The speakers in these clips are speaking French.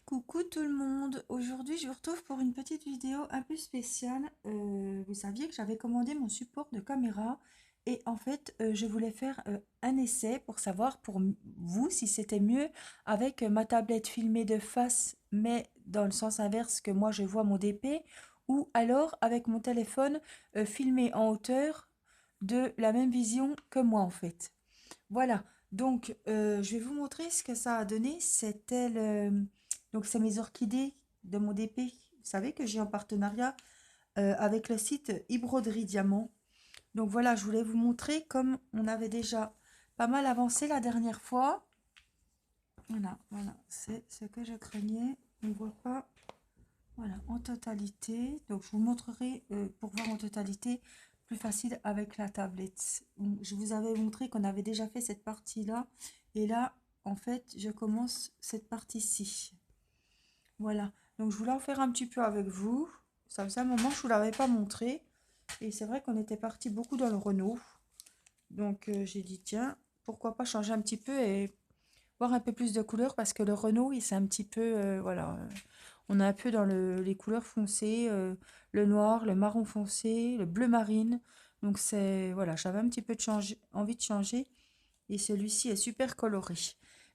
Coucou tout le monde, aujourd'hui je vous retrouve pour une petite vidéo un peu spéciale. Vous saviez que j'avais commandé mon support de caméra et en fait je voulais faire un essai pour savoir pour vous si c'était mieux avec ma tablette filmée de face mais dans le sens inverse que moi je vois mon DP, ou alors avec mon téléphone filmé en hauteur de la même vision que moi en fait. Voilà, donc je vais vous montrer ce que ça a donné. C'était le... Donc c'est mes orchidées de mon DP. Vous savez que j'ai en partenariat avec le site eBroderie Diamant. Donc voilà, je voulais vous montrer comme on avait déjà pas mal avancé la dernière fois. Voilà, c'est ce que je craignais. On ne voit pas, voilà, en totalité. Donc je vous montrerai pour voir en totalité plus facile avec la tablette. Je vous avais montré qu'on avait déjà fait cette partie-là. Et là, en fait, je commence cette partie-ci. Voilà. Donc je voulais en faire un petit peu avec vous. Ça faisait un moment que je ne vous l'avais pas montré. Et c'est vrai qu'on était parti beaucoup dans le Renault. Donc j'ai dit, tiens, pourquoi pas changer un petit peu et voir un peu plus de couleurs, parce que le Renault, il c'est un petit peu, voilà, on est un peu dans les couleurs foncées, le noir, le marron foncé, le bleu marine. Donc c'est, voilà, j'avais un petit peu envie de changer, et celui-ci est super coloré.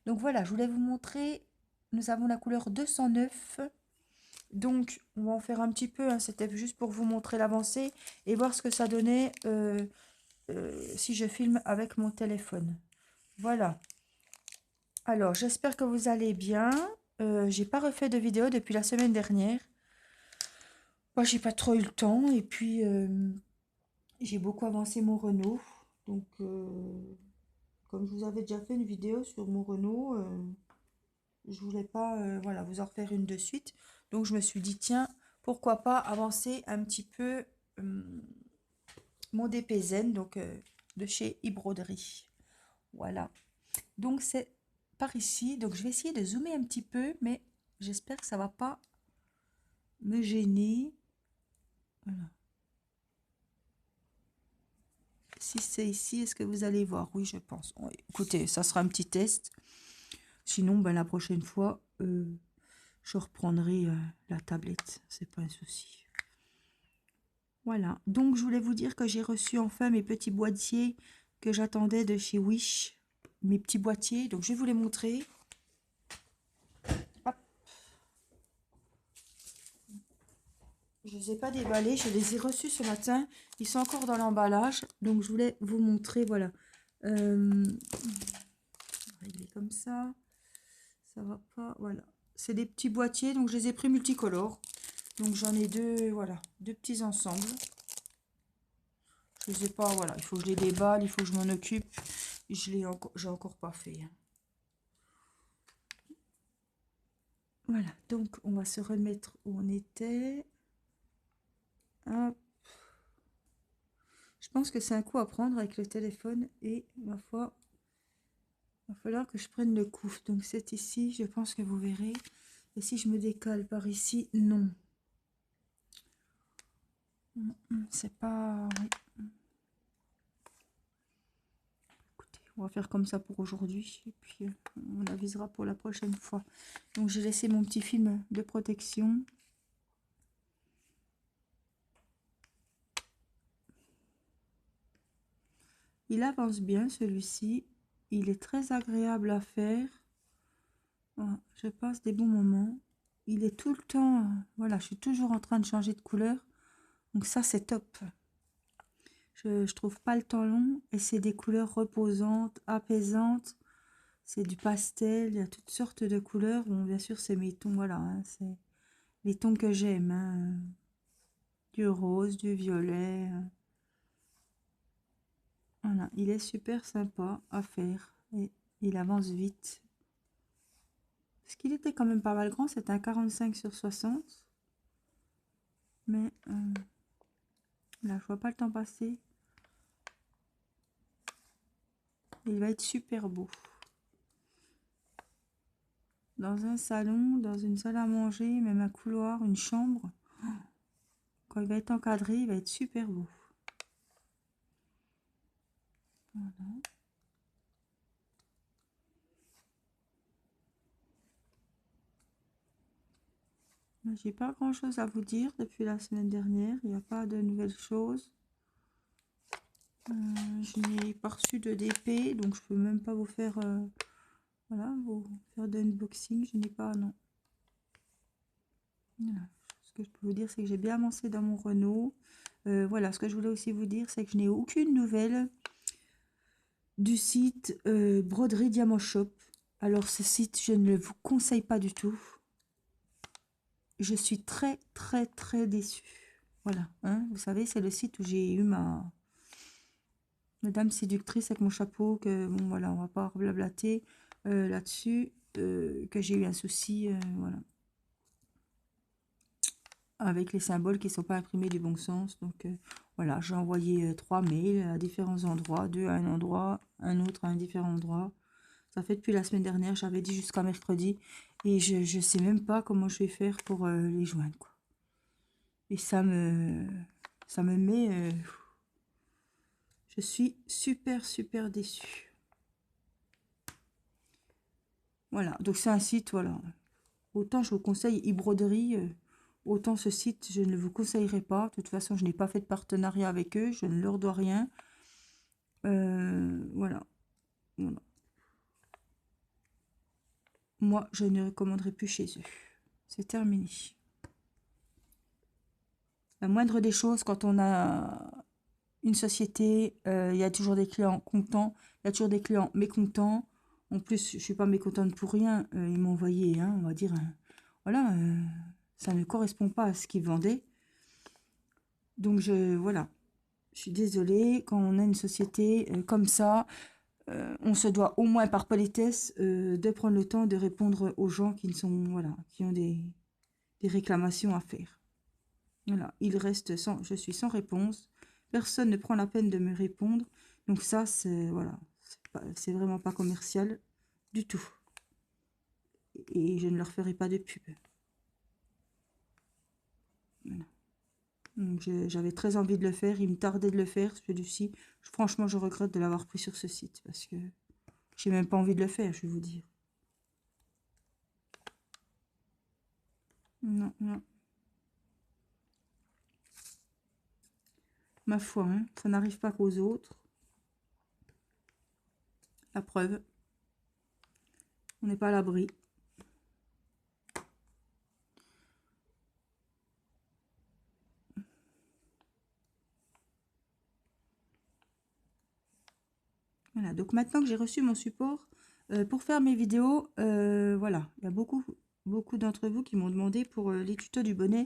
Donc voilà, je voulais vous montrer, nous avons la couleur 209. Donc on va en faire un petit peu, hein, c'était juste pour vous montrer l'avancée et voir ce que ça donnait si je filme avec mon téléphone. Voilà. Alors, j'espère que vous allez bien. J'ai pas refait de vidéo depuis la semaine dernière. Moi, j'ai pas trop eu le temps. Et puis, j'ai beaucoup avancé mon Renault. Donc, comme je vous avais déjà fait une vidéo sur mon Renault, je voulais pas voilà, vous en refaire une de suite. Donc, je me suis dit, tiens, pourquoi pas avancer un petit peu mon DPZen, donc de chez eBroderie. Voilà. Donc, c'est par ici. Donc, je vais essayer de zoomer un petit peu, mais j'espère que ça va pas me gêner. Voilà. Si c'est ici, est-ce que vous allez voir? Oui, je pense. Oui, écoutez, ça sera un petit test. Sinon, ben, la prochaine fois, je reprendrai la tablette. C'est pas un souci. Voilà. Donc, je voulais vous dire que j'ai reçu enfin mes petits boîtiers que j'attendais de chez Wish. Mes petits boîtiers. Donc, je vais vous les montrer. Hop. Je ne les ai pas déballés. Je les ai reçus ce matin. Ils sont encore dans l'emballage. Donc, je voulais vous montrer. Voilà. Il est comme ça. Ça va pas, voilà. C'est des petits boîtiers, donc je les ai pris multicolores. Donc j'en ai deux, voilà, deux petits ensembles. Je les ai pas, voilà, il faut que je les déballe, il faut que je m'en occupe. J'ai encore pas fait. Voilà, donc on va se remettre où on était. Hop. Je pense que c'est un coup à prendre avec le téléphone et ma foi, il va falloir que je prenne le coup. Donc c'est ici, je pense que vous verrez. Et si je me décale par ici, non. C'est pas... Oui. On va faire comme ça pour aujourd'hui. Et puis, on avisera pour la prochaine fois. Donc, j'ai laissé mon petit film de protection. Il avance bien, celui-ci. Il est très agréable à faire. Voilà, je passe des bons moments. Il est tout le temps... voilà, je suis toujours en train de changer de couleur. Donc, ça, c'est top. Je trouve pas le temps long. Et c'est des couleurs reposantes, apaisantes. C'est du pastel. Il y a toutes sortes de couleurs. Bon, bien sûr, c'est mes tons. Voilà, hein, c'est les tons que j'aime. Hein. Du rose, du violet. Voilà, il est super sympa à faire et il avance vite. Parce qu'il était quand même pas mal grand, c'est un 45/60. Mais là, je vois pas le temps passer. Il va être super beau. Dans un salon, dans une salle à manger, même un couloir, une chambre. Quand il va être encadré, il va être super beau. Voilà. J'ai pas grand chose à vous dire depuis la semaine dernière. Il n'y a pas de nouvelles choses. Je n'ai pas reçu de DP, donc je peux même pas vous faire, voilà, vous faire d'unboxing. Je n'ai pas, non. Voilà. Ce que je peux vous dire, c'est que j'ai bien avancé dans mon Renault. Voilà, ce que je voulais aussi vous dire, c'est que je n'ai aucune nouvelle du site Broderie Diamant Shop. Alors ce site, je ne le vous conseille pas du tout. Je suis très très très déçue. Voilà, hein, vous savez, c'est le site où j'ai eu ma dame séductrice avec mon chapeau, que bon voilà, on va pas blablater là-dessus, que j'ai eu un souci, voilà, avec les symboles qui ne sont pas imprimés du bon sens. Donc voilà, j'ai envoyé 3 mails à différents endroits, 2 à un endroit, un autre à un différent endroit. Ça fait depuis la semaine dernière, j'avais dit jusqu'à mercredi, et je sais même pas comment je vais faire pour les joindre, quoi. Et ça me met, je suis super super déçue. Voilà, donc c'est un site, voilà. Autant je vous conseille e-broderie, autant ce site, je ne vous conseillerais pas. De toute façon, je n'ai pas fait de partenariat avec eux, je ne leur dois rien. Voilà. Voilà. Moi, je ne recommanderai plus chez eux. C'est terminé. La moindre des choses, quand on a une société, il y a toujours des clients contents, il y a toujours des clients mécontents. En plus, je ne suis pas mécontente pour rien. Ils m'ont envoyé, hein, on va dire, voilà, ça ne correspond pas à ce qu'ils vendaient. Donc, voilà, je suis désolée, quand on a une société comme ça, on se doit au moins par politesse de prendre le temps de répondre aux gens qui ne sont, voilà, qui ont des réclamations à faire. Voilà, il reste sans, je suis sans réponse. Personne ne prend la peine de me répondre. Donc ça, c'est, voilà, c'est vraiment pas commercial du tout. Et je ne leur ferai pas de pub. Voilà. J'avais très envie de le faire, il me tardait de le faire, celui-ci. Franchement, je regrette de l'avoir pris sur ce site parce que j'ai même pas envie de le faire, je vais vous dire. Non, non. Ma foi, hein, ça n'arrive pas qu'aux autres. La preuve, on n'est pas à l'abri. Voilà, donc maintenant que j'ai reçu mon support pour faire mes vidéos, voilà, il y a beaucoup d'entre vous qui m'ont demandé pour les tutos du bonnet.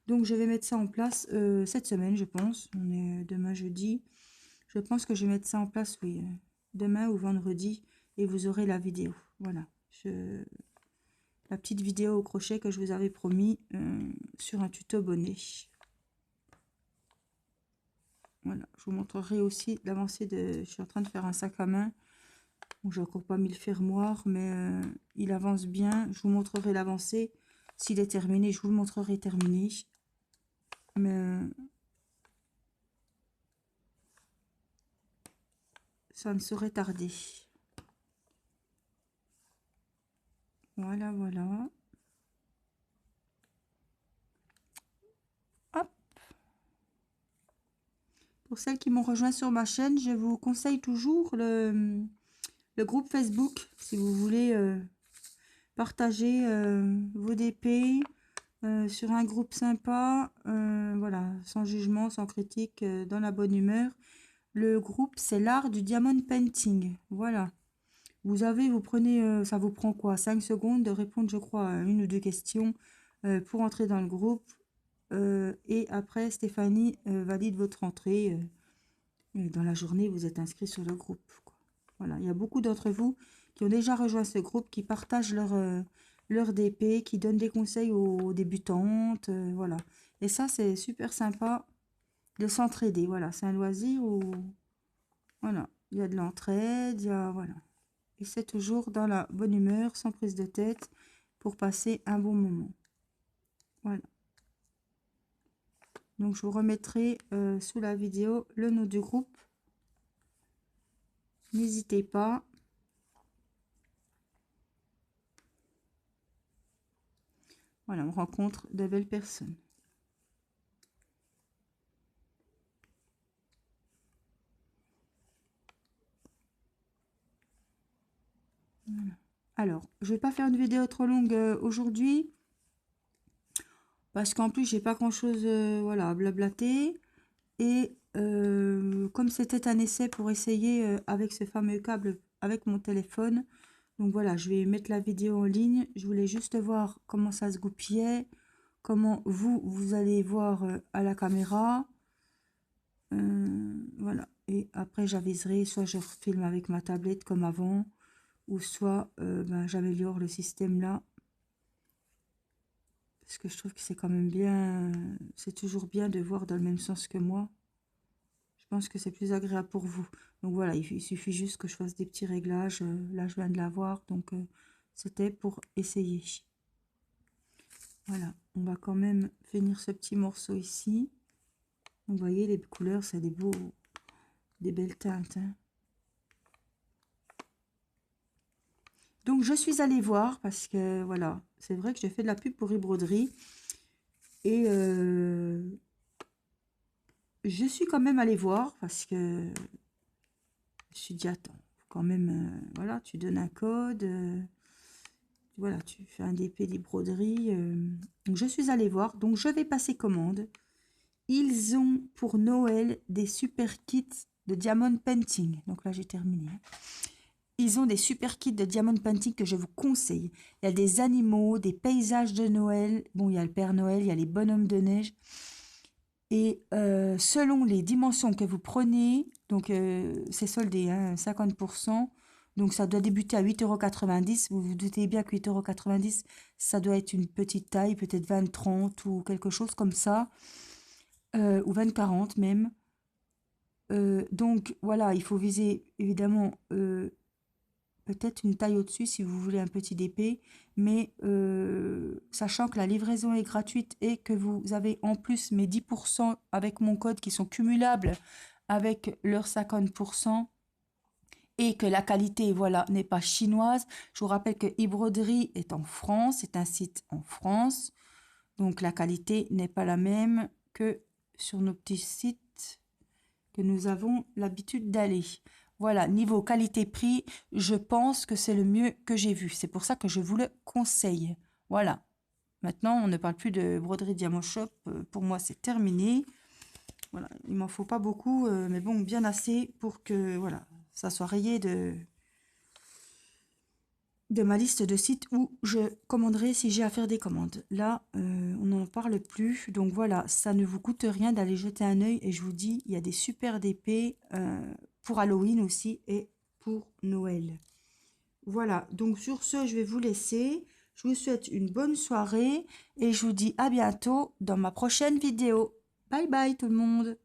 Donc je vais mettre ça en place cette semaine, je pense. On est demain jeudi. Je pense que je vais mettre ça en place, oui, demain ou vendredi, et vous aurez la vidéo. Voilà, la petite vidéo au crochet que je vous avais promis sur un tuto bonnet. Voilà, je vous montrerai aussi l'avancée de... Je suis en train de faire un sac à main. Bon, j'ai encore pas mis le fermoir, mais il avance bien. Je vous montrerai l'avancée. S'il est terminé, je vous le montrerai terminé. Mais ça ne saurait tarder. Voilà, voilà. Hop. Pour celles qui m'ont rejoint sur ma chaîne, je vous conseille toujours le groupe Facebook. Si vous voulez partager vos DP sur un groupe sympa, voilà, sans jugement, sans critique, dans la bonne humeur. Le groupe, c'est l'art du diamond painting. Voilà. Vous prenez, ça vous prend quoi? 5 secondes de répondre, je crois, à une ou deux questions pour entrer dans le groupe. Et après, Stéphanie valide votre entrée. Et dans la journée, vous êtes inscrit sur le groupe, quoi. Voilà, il y a beaucoup d'entre vous qui ont déjà rejoint ce groupe, qui partagent leur DP, qui donnent des conseils aux débutantes. Voilà. Et ça, c'est super sympa de s'entraider. Voilà, c'est un loisir où voilà, il y a de l'entraide, il y a voilà. Et c'est toujours dans la bonne humeur, sans prise de tête, pour passer un bon moment. Voilà. Donc je vous remettrai sous la vidéo le nom du groupe. N'hésitez pas. Voilà, on rencontre de belles personnes. Voilà. Alors, je vais pas faire une vidéo trop longue aujourd'hui, parce qu'en plus, j'ai pas grand-chose voilà, à blablater. Et comme c'était un essai pour essayer avec ce fameux câble avec mon téléphone, donc voilà, je vais mettre la vidéo en ligne. Je voulais juste voir comment ça se goupillait, comment vous allez voir à la caméra. Voilà. Et après, j'aviserai, soit je filme avec ma tablette comme avant, ou soit ben, j'améliore le système là. Parce que je trouve que c'est quand même bien, c'est toujours bien de voir dans le même sens que moi. Je pense que c'est plus agréable pour vous. Donc voilà, il suffit juste que je fasse des petits réglages. Là, je viens de l'avoir, donc c'était pour essayer. Voilà, on va quand même finir ce petit morceau ici. Vous voyez, les couleurs, c'est des belles teintes. Hein. Donc, je suis allée voir parce que, voilà, c'est vrai que j'ai fait de la pub pour e-broderie. Et je suis quand même allée voir parce que je me suis dit, attends, faut quand même, voilà, tu donnes un code, voilà, tu fais un DP d'e-broderie. Donc, je suis allée voir, donc je vais passer commande. Ils ont pour Noël des super kits de diamond painting. Donc là, j'ai terminé. Ils ont des super kits de diamond painting que je vous conseille. Il y a des animaux, des paysages de Noël. Bon, il y a le Père Noël, il y a les bonhommes de neige. Et selon les dimensions que vous prenez, donc c'est soldé, hein, 50%. Donc ça doit débuter à 8,90 €. Vous vous doutez bien que 8,90 €, ça doit être une petite taille, peut-être 20-30 ou quelque chose comme ça. Ou 20-40 même. Donc voilà, il faut viser évidemment peut-être une taille au-dessus si vous voulez un petit DP, mais sachant que la livraison est gratuite et que vous avez en plus mes 10% avec mon code qui sont cumulables avec leurs 50% et que la qualité voilà n'est pas chinoise. Je vous rappelle que e-broderie est en France, c'est un site en France, donc la qualité n'est pas la même que sur nos petits sites que nous avons l'habitude d'aller. Voilà, niveau qualité-prix, je pense que c'est le mieux que j'ai vu. C'est pour ça que je vous le conseille. Voilà. Maintenant, on ne parle plus de broderie Diamond Shop. Pour moi, c'est terminé. Voilà, il m'en faut pas beaucoup, mais bon, bien assez pour que voilà, ça soit rayé de ma liste de sites où je commanderai si j'ai à faire des commandes. Là, on n'en parle plus. Donc voilà, ça ne vous coûte rien d'aller jeter un œil. Et je vous dis, il y a des super DP pour Halloween aussi et pour Noël. Voilà, donc sur ce, je vais vous laisser. Je vous souhaite une bonne soirée et je vous dis à bientôt dans ma prochaine vidéo. Bye bye tout le monde!